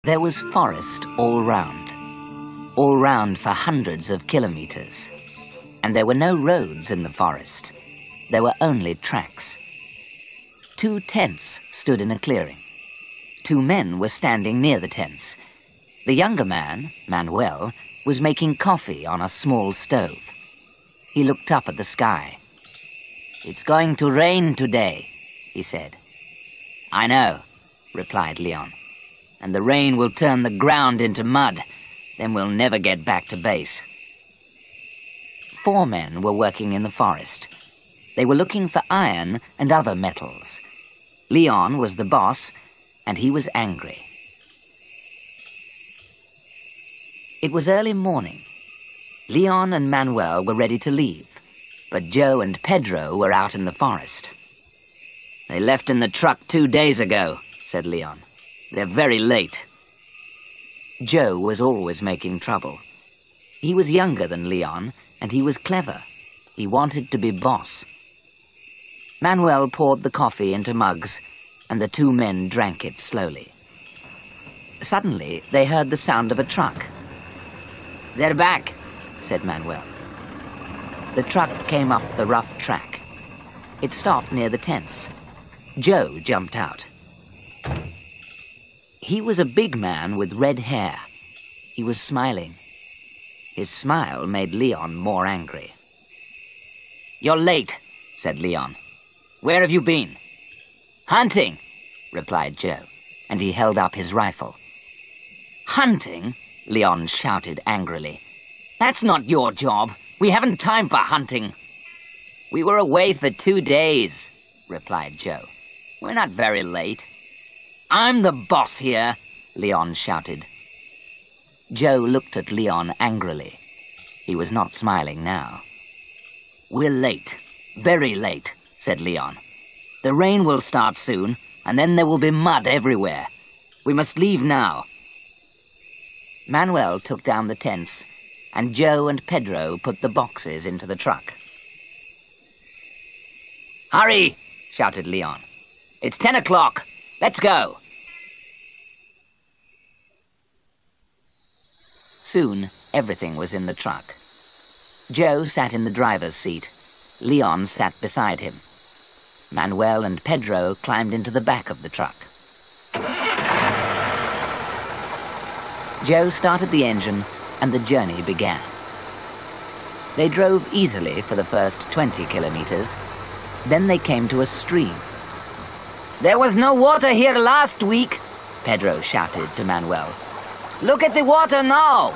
There was forest all round for hundreds of kilometers. And there were no roads in the forest. There were only tracks. 2 tents stood in a clearing. 2 men were standing near the tents. The younger man, Manuel, was making coffee on a small stove. He looked up at the sky. "It's going to rain today," he said. "I know," replied Leon. "And the rain will turn the ground into mud. Then we'll never get back to base." 4 men were working in the forest. They were looking for iron and other metals. Leon was the boss, and he was angry. It was early morning. Leon and Manuel were ready to leave, but Joe and Pedro were out in the forest. "They left in the truck 2 days ago," said Leon. "They're very late." Joe was always making trouble. He was younger than Leon, and he was clever. He wanted to be boss. Manuel poured the coffee into mugs, and the 2 men drank it slowly. Suddenly, they heard the sound of a truck. "They're back," said Manuel. The truck came up the rough track. It stopped near the tents. Joe jumped out. He was a big man with red hair. He was smiling. His smile made Leon more angry. "You're late," said Leon. "Where have you been?" "Hunting," replied Joe, and he held up his rifle. "Hunting?" Leon shouted angrily. "That's not your job. We haven't time for hunting." "We were away for 2 days," replied Joe. "We're not very late." "I'm the boss here," Leon shouted. Joe looked at Leon angrily. He was not smiling now. "We're late, very late," said Leon. "The rain will start soon, and then there will be mud everywhere. We must leave now." Manuel took down the tents, and Joe and Pedro put the boxes into the truck. "Hurry!" shouted Leon. "It's 10 o'clock. Let's go." Soon, everything was in the truck. Joe sat in the driver's seat. Leon sat beside him. Manuel and Pedro climbed into the back of the truck. Joe started the engine, and the journey began. They drove easily for the first 20 kilometers. Then they came to a stream. "There was no water here last week," Pedro shouted to Manuel. "Look at the water now!"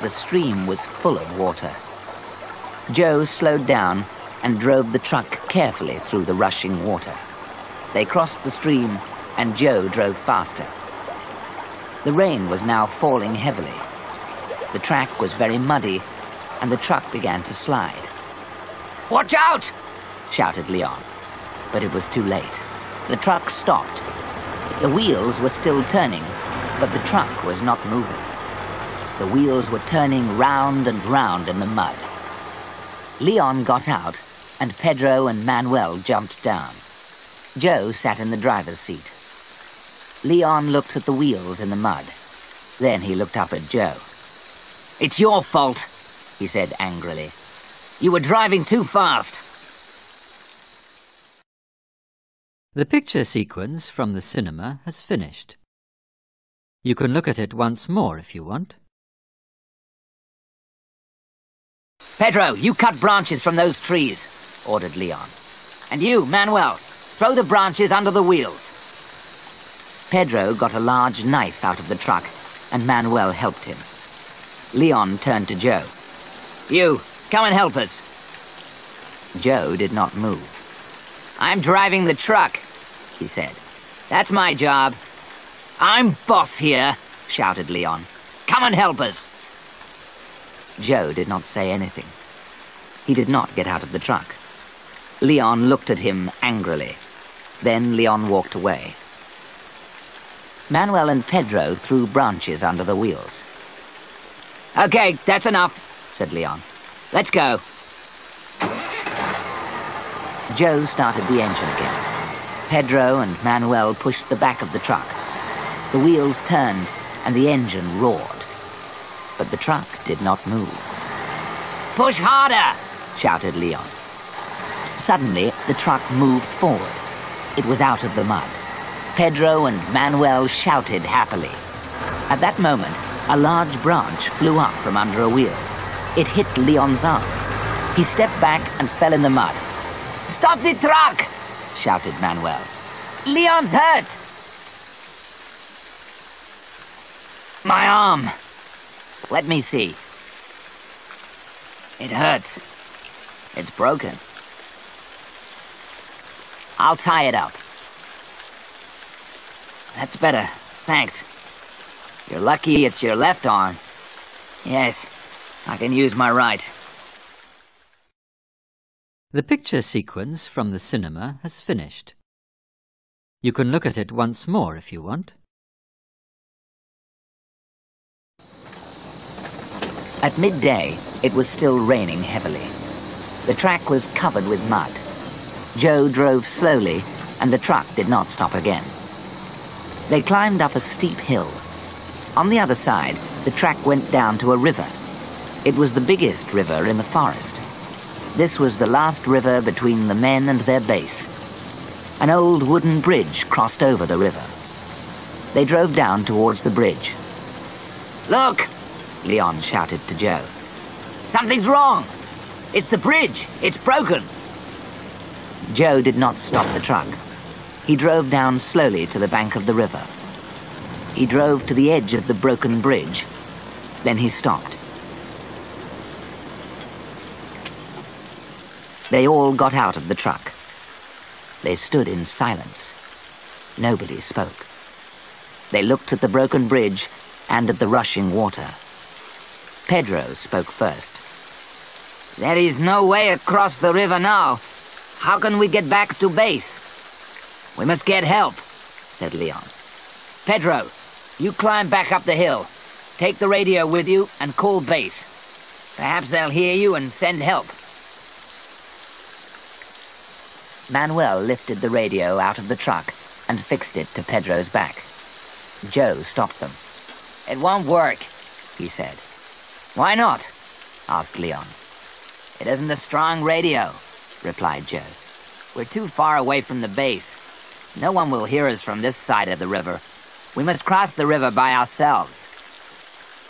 The stream was full of water. Joe slowed down and drove the truck carefully through the rushing water. They crossed the stream, and Joe drove faster. The rain was now falling heavily. The track was very muddy, and the truck began to slide. "Watch out!" shouted Leon. But it was too late. The truck stopped. The wheels were still turning, but the truck was not moving. The wheels were turning round and round in the mud. Leon got out, and Pedro and Manuel jumped down. Joe sat in the driver's seat. Leon looked at the wheels in the mud. Then he looked up at Joe. "It's your fault," he said angrily. "You were driving too fast." The picture sequence from the cinema has finished. You can look at it once more if you want. "Pedro, you cut branches from those trees," ordered Leon. "And you, Manuel, throw the branches under the wheels." Pedro got a large knife out of the truck, and Manuel helped him. Leon turned to Joe. "You, come and help us." Joe did not move. "I'm driving the truck," he said. "That's my job." "I'm boss here," shouted Leon. "Come and help us." Joe did not say anything. He did not get out of the truck. Leon looked at him angrily. Then Leon walked away. Manuel and Pedro threw branches under the wheels. "Okay, that's enough," said Leon. "Let's go." Joe started the engine again. Pedro and Manuel pushed the back of the truck. The wheels turned and the engine roared. But the truck did not move. "Push harder!" shouted Leon. Suddenly, the truck moved forward. It was out of the mud. Pedro and Manuel shouted happily. At that moment, a large branch flew up from under a wheel. It hit Leon's arm. He stepped back and fell in the mud. "Stop the truck!" shouted Manuel. "Leon's hurt!" "My arm. Let me see. It hurts. It's broken. I'll tie it up." "That's better, thanks. You're lucky it's your left arm." "Yes, I can use my right." The picture sequence from the cinema has finished. You can look at it once more if you want. At midday, it was still raining heavily. The track was covered with mud. Joe drove slowly, and the truck did not stop again. They climbed up a steep hill. On the other side, the track went down to a river. It was the biggest river in the forest. This was the last river between the men and their base. An old wooden bridge crossed over the river. They drove down towards the bridge. "Look!" Leon shouted to Joe. "Something's wrong! It's the bridge! It's broken!" Joe did not stop the truck. He drove down slowly to the bank of the river. He drove to the edge of the broken bridge. Then he stopped. They all got out of the truck. They stood in silence. Nobody spoke. They looked at the broken bridge and at the rushing water. Pedro spoke first. "There is no way across the river now. How can we get back to base?" "We must get help," said Leon. "Pedro, you climb back up the hill. Take the radio with you and call base. Perhaps they'll hear you and send help." Manuel lifted the radio out of the truck and fixed it to Pedro's back. Joe stopped them. "It won't work," he said. "Why not?" asked Leon. "It isn't a strong radio," replied Joe. "We're too far away from the base. No one will hear us from this side of the river. We must cross the river by ourselves."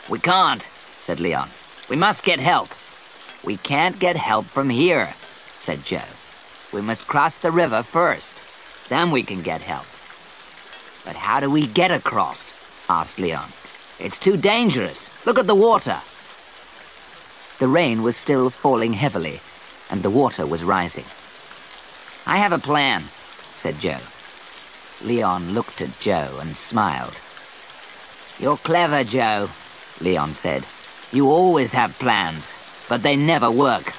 "We can't," said Leon. "We must get help." "We can't get help from here," said Joe. "We must cross the river first. Then we can get help." "But how do we get across?" asked Leon. "It's too dangerous. Look at the water." The rain was still falling heavily, and the water was rising. "I have a plan," said Joe. Leon looked at Joe and smiled. "You're clever, Joe," Leon said. "You always have plans, but they never work."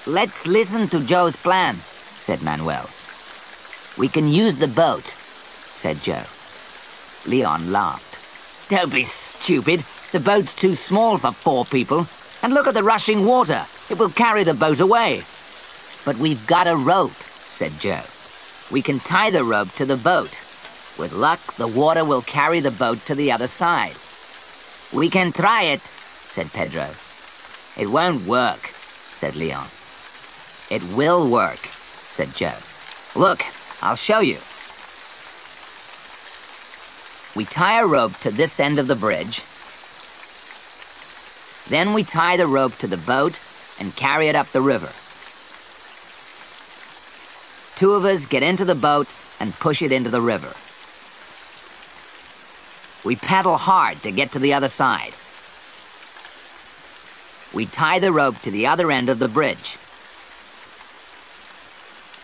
"Let's listen to Joe's plan," said Manuel. "We can use the boat," said Joe. Leon laughed. "Don't be stupid. The boat's too small for 4 people. And look at the rushing water. It will carry the boat away." "But we've got a rope," said Joe. "We can tie the rope to the boat. With luck, the water will carry the boat to the other side." "We can try it," said Pedro. "It won't work," said Leon. "It will work," said Joe. "Look, I'll show you." We tie a rope to this end of the bridge. Then we tie the rope to the boat and carry it up the river. 2 of us get into the boat and push it into the river. We paddle hard to get to the other side. We tie the rope to the other end of the bridge.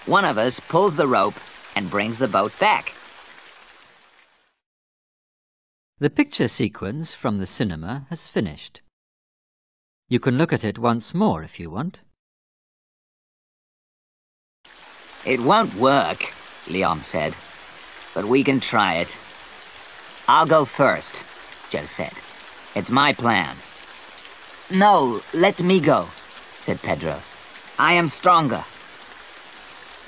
One of us pulls the rope and brings the boat back. The picture sequence from the cinema has finished. You can look at it once more if you want. "It won't work," Leon said, "but we can try it." "I'll go first," Joe said. "It's my plan." "No, let me go," said Pedro. "I am stronger."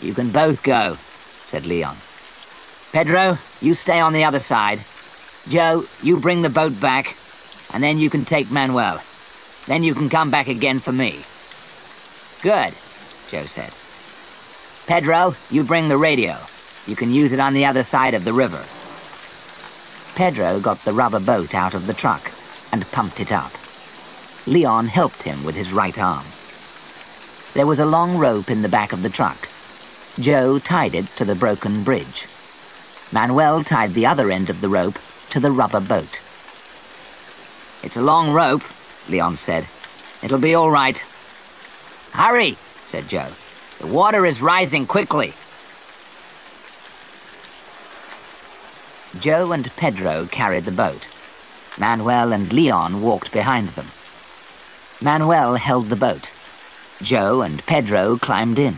"You can both go," said Leon. "Pedro, you stay on the other side. Joe, you bring the boat back, and then you can take Manuel. Then you can come back again for me. Good, Joe said. Pedro, you bring the radio. You can use it on the other side of the river. Pedro got the rubber boat out of the truck and pumped it up. Leon helped him with his right arm. There was a long rope in the back of the truck. Joe tied it to the broken bridge. Manuel tied the other end of the rope to the rubber boat. It's a long rope, Leon said. It'll be all right. Hurry, said Joe. The water is rising quickly. Joe and Pedro carried the boat. Manuel and Leon walked behind them. Manuel held the boat. Joe and Pedro climbed in.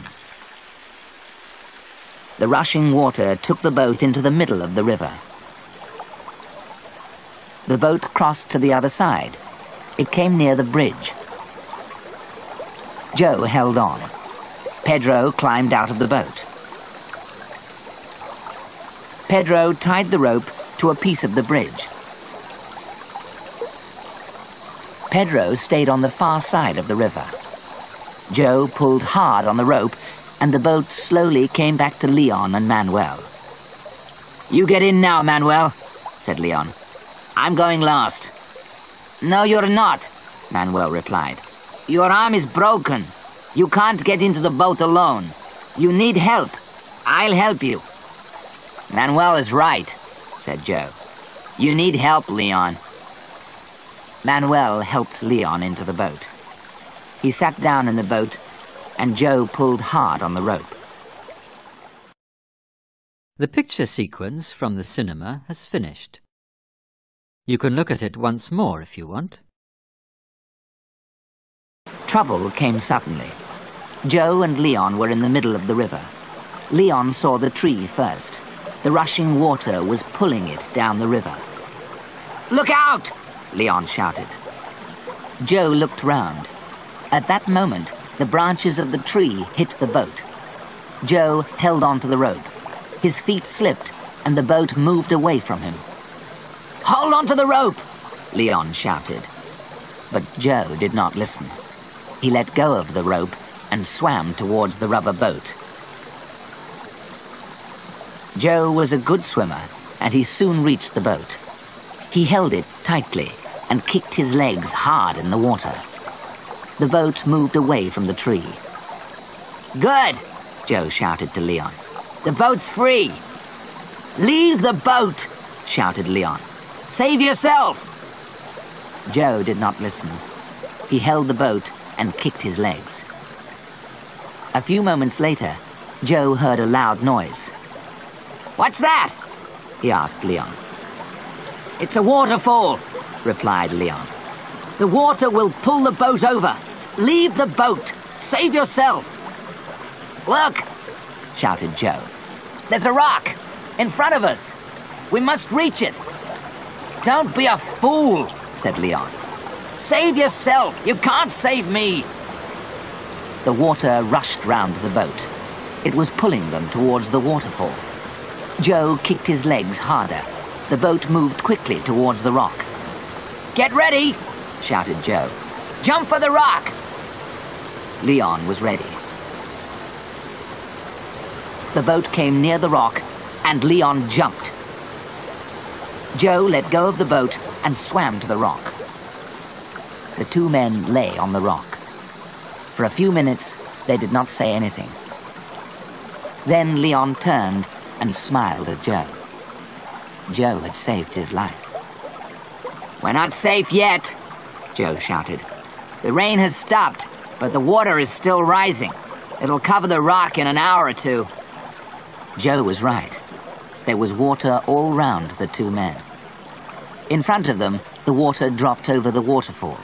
The rushing water took the boat into the middle of the river. The boat crossed to the other side. It came near the bridge. Joe held on. Pedro climbed out of the boat. Pedro tied the rope to a piece of the bridge. Pedro stayed on the far side of the river. Joe pulled hard on the rope, and the boat slowly came back to Leon and Manuel. You get in now, Manuel, said Leon. I'm going last. No, you're not, Manuel replied. Your arm is broken. You can't get into the boat alone. You need help. I'll help you. Manuel is right, said Joe. You need help, Leon. Manuel helped Leon into the boat. He sat down in the boat, and Joe pulled hard on the rope. The picture sequence from the cinema has finished. You can look at it once more if you want. Trouble came suddenly. Joe and Leon were in the middle of the river. Leon saw the tree first. The rushing water was pulling it down the river. Look out! Leon shouted. Joe looked round. At that moment, the branches of the tree hit the boat. Joe held on to the rope. His feet slipped, and the boat moved away from him. Hold on to the rope! Leon shouted. But Joe did not listen. He let go of the rope and swam towards the rubber boat. Joe was a good swimmer, and he soon reached the boat. He held it tightly and kicked his legs hard in the water. The boat moved away from the tree. Good, Joe shouted to Leon. The boat's free. Leave the boat, shouted Leon. Save yourself. Joe did not listen. He held the boat and kicked his legs. A few moments later, Joe heard a loud noise. What's that? He asked Leon. It's a waterfall, replied Leon. The water will pull the boat over. Leave the boat. Save yourself. Look, shouted Joe. There's a rock in front of us. We must reach it. Don't be a fool, said Leon. Save yourself. You can't save me. The water rushed round the boat. It was pulling them towards the waterfall. Joe kicked his legs harder. The boat moved quickly towards the rock. Get ready, shouted Joe. Jump for the rock. Leon was ready. The boat came near the rock, and Leon jumped. Joe let go of the boat and swam to the rock. The two men lay on the rock. For a few minutes, they did not say anything. Then Leon turned and smiled at Joe. Joe had saved his life. We're not safe yet, Joe shouted. The rain has stopped, but the water is still rising. It'll cover the rock in an hour or two. Joe was right. There was water all round the two men. In front of them, the water dropped over the waterfall.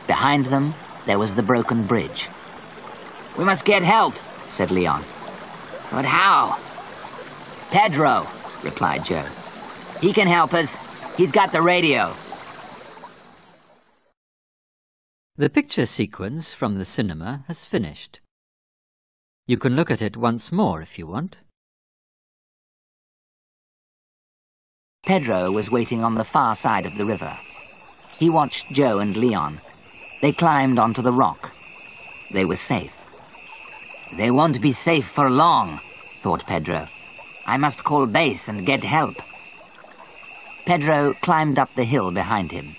Behind them, there was the broken bridge. We must get help, said Leon. But how? Pedro, replied Joe. He can help us. He's got the radio. The picture sequence from the cinema has finished. You can look at it once more if you want. Pedro was waiting on the far side of the river. He watched Joe and Leon. They climbed onto the rock. They were safe. "They won't be safe for long," thought Pedro. "I must call base and get help." Pedro climbed up the hill behind him.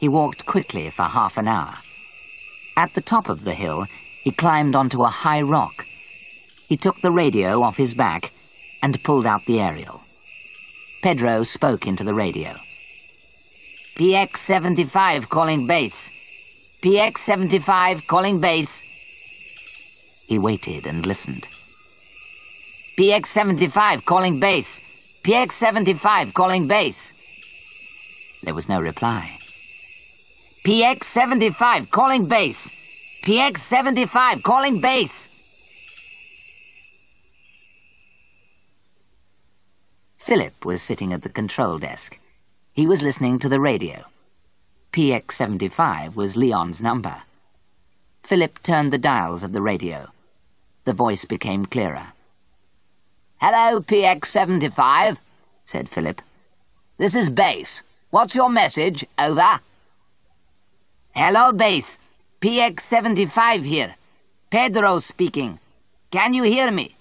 He walked quickly for half an hour. At the top of the hill, he climbed onto a high rock. He took the radio off his back and pulled out the aerial. Pedro spoke into the radio. "PX-75 calling base. PX-75 calling base." He waited and listened. "PX-75 calling base. PX-75 calling base." There was no reply. "PX-75 calling base. PX-75 calling base." Philip was sitting at the control desk. He was listening to the radio. PX-75 was Leon's number. Philip turned the dials of the radio. The voice became clearer. "Hello, PX-75, said Philip. "This is base. What's your message? Over." "Hello, base. PX-75 here. Pedro speaking. Can you hear me?"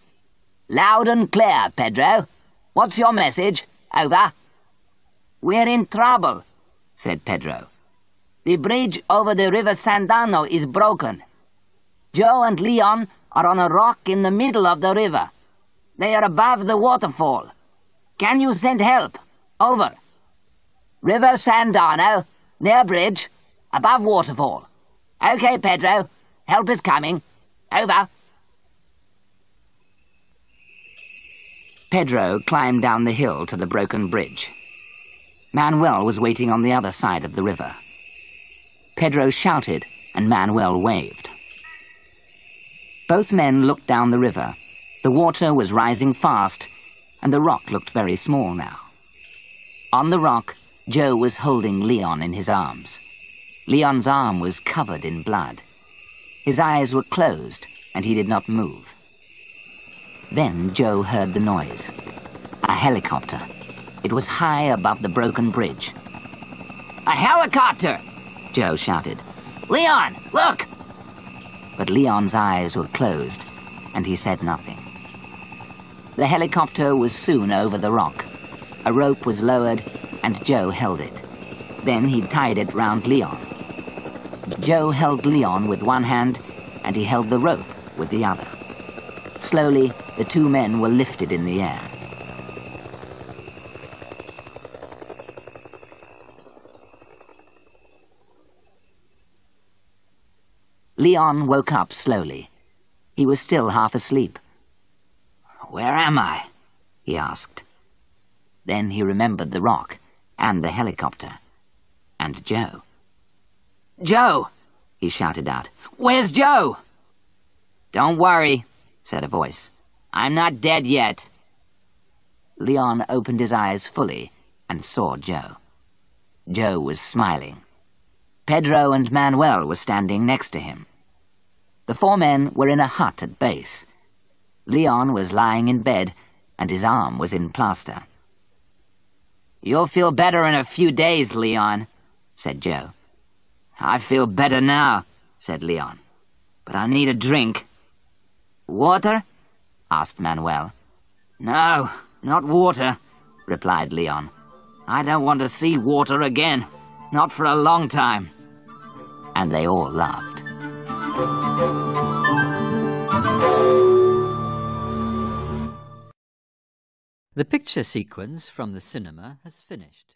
"Loud and clear, Pedro. What's your message? Over." "We're in trouble," said Pedro. "The bridge over the River Sandano is broken. Joe and Leon are on a rock in the middle of the river. They are above the waterfall. Can you send help? Over." "River Sandano, near bridge, above waterfall." "Okay, Pedro. Help is coming. Over." Pedro climbed down the hill to the broken bridge. Manuel was waiting on the other side of the river. Pedro shouted, and Manuel waved. Both men looked down the river. The water was rising fast, and the rock looked very small now. On the rock, Joe was holding Leon in his arms. Leon's arm was covered in blood. His eyes were closed, and he did not move. Then Joe heard the noise. A helicopter. It was high above the broken bridge. "A helicopter!" Joe shouted. "Leon, look!" But Leon's eyes were closed, and he said nothing. The helicopter was soon over the rock. A rope was lowered, and Joe held it. Then he tied it round Leon. Joe held Leon with one hand, and he held the rope with the other. Slowly, the two men were lifted in the air. Leon woke up slowly. He was still half asleep. "Where am I?" he asked. Then he remembered the rock, and the helicopter, and Joe. "Joe!" he shouted out. "Where's Joe?" "Don't worry," said a voice. "I'm not dead yet." Leon opened his eyes fully and saw Joe. Joe was smiling. Pedro and Manuel were standing next to him. The four men were in a hut at base. Leon was lying in bed, and his arm was in plaster. "You'll feel better in a few days, Leon," said Joe. "I feel better now," said Leon. "But I need a drink." "Water?" asked Manuel. "No, not water," replied Leon. "I don't want to see water again, not for a long time." And they all laughed. The picture sequence from the cinema has finished.